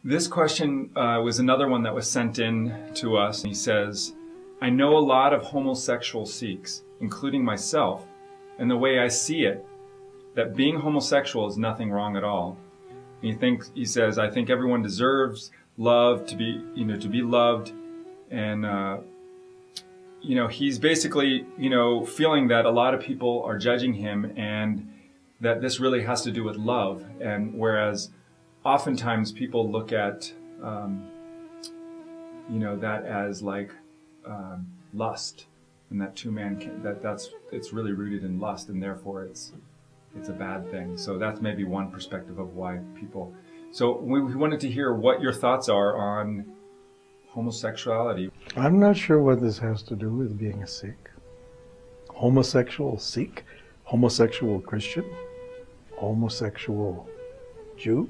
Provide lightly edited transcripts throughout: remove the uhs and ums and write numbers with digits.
This question was another one that was sent in to us. He says, I know a lot of homosexual Sikhs, including myself, and the way I see it, that being homosexual is nothing wrong at all. And he says, I think everyone deserves love, to be loved, and he's basically, feeling that a lot of people are judging him and that this really has to do with love. And whereas oftentimes people look at, that as like lust, and that it's really rooted in lust, and therefore it's a bad thing. So that's maybe one perspective of why people. So we wanted to hear what your thoughts are on homosexuality. I'm not sure what this has to do with being a Sikh. Homosexual Sikh, homosexual Christian, homosexual Jew.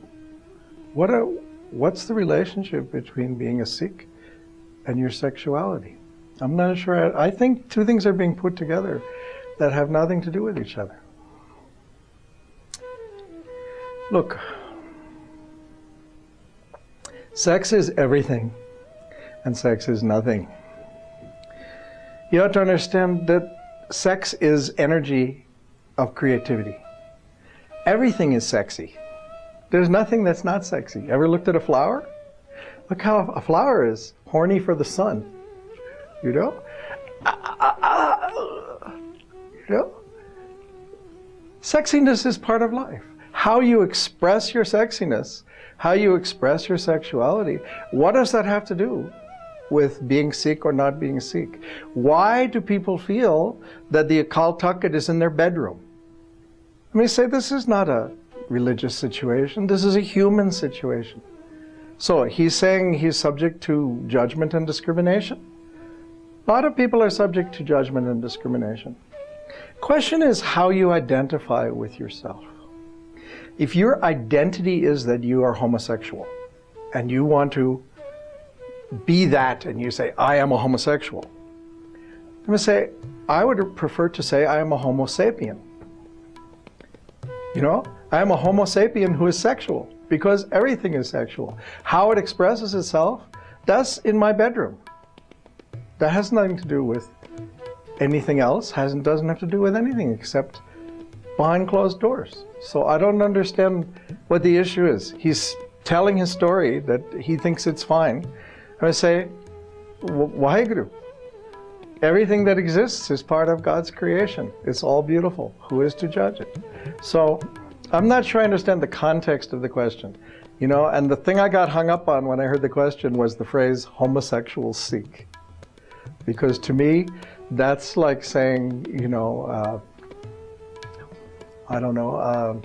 What's the relationship between being a Sikh and your sexuality? I'm not sure. I think two things are being put together that have nothing to do with each other. Look, sex is everything and sex is nothing. You have to understand that sex is energy of creativity. Everything is sexy. There's nothing that's not sexy. Ever looked at a flower? Look how a flower is horny for the sun. You know? Sexiness is part of life. How you express your sexiness, how you express your sexuality, what does that have to do with being Sikh or not being Sikh? Why do people feel that the Akal Takht is in their bedroom? Let me say, this is not a religious situation. This is a human situation. So he's saying he's subject to judgment and discrimination. A lot of people are subject to judgment and discrimination. Question is how you identify with yourself. If your identity is that you are homosexual and you want to be that and you say, I am a homosexual, I'm going to say, I would prefer to say I am a homo sapien. I am a homo sapien who is sexual because everything is sexual. How it expresses itself, that's in my bedroom. That has nothing to do with anything else, doesn't have to do with anything except behind closed doors. So I don't understand what the issue is. He's telling his story that he thinks it's fine. I say, Waheguru, everything that exists is part of God's creation. It's all beautiful. Who is to judge it? So I'm not sure I understand the context of the question. And the thing I got hung up on when I heard the question was the phrase homosexual Sikh. Because to me, that's like saying, I don't know,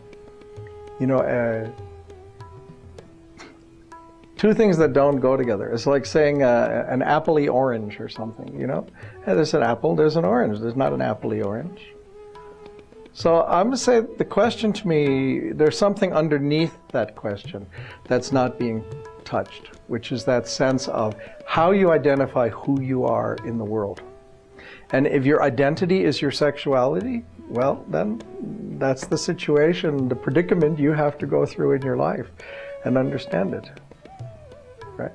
two things that don't go together. It's like saying an apple-y orange or something, Hey, there's an apple, there's an orange. There's not an apple-y orange. So I'm going to say the question to me, there's something underneath that question that's not being touched, which is that sense of how you identify who you are in the world. And if your identity is your sexuality, well, then that's the situation, the predicament you have to go through in your life and understand it, right?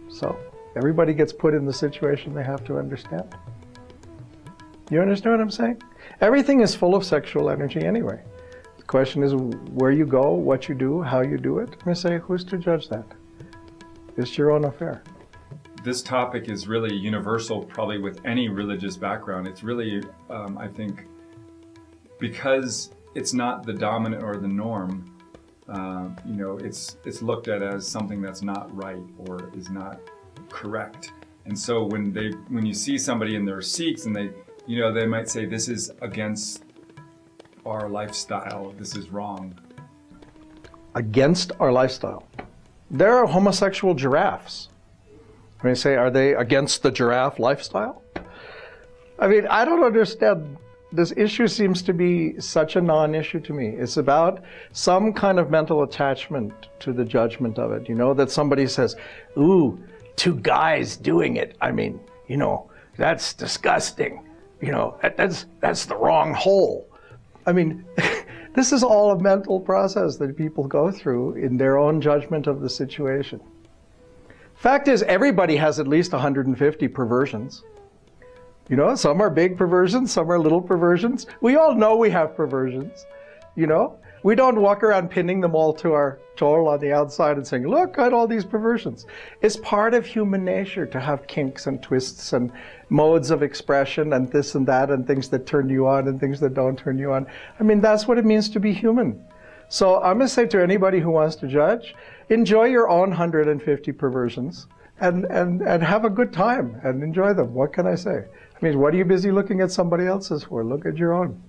So everybody gets put in the situation they have to understand. You understand what I'm saying? Everything is full of sexual energy anyway. The question is where you go, what you do, how you do it. I'm going to say, who's to judge that? It's your own affair. This topic is really universal, probably with any religious background. It's really, I think, because it's not the dominant or the norm, it's looked at as something that's not right or is not correct. And so when you see somebody and they're Sikhs and they might say, this is against our lifestyle, this is wrong. Against our lifestyle. There are homosexual giraffes. I mean, say, are they against the giraffe lifestyle? I mean, I don't understand. This issue seems to be such a non-issue to me. It's about some kind of mental attachment to the judgment of it. That somebody says, ooh, two guys doing it. I mean, that's disgusting. That's the wrong hole. I mean, This is all a mental process that people go through in their own judgment of the situation. Fact is, everybody has at least 150 perversions. You know, some are big perversions, some are little perversions. We all know we have perversions, you know. We don't walk around pinning them all to our toe on the outside and saying, look, I had all these perversions. It's part of human nature to have kinks and twists and modes of expression and this and that and things that turn you on and things that don't turn you on. I mean, that's what it means to be human. So I'm going to say to anybody who wants to judge, enjoy your own 150 perversions and have a good time and enjoy them. What can I say? I mean, what are you busy looking at somebody else's for? Look at your own.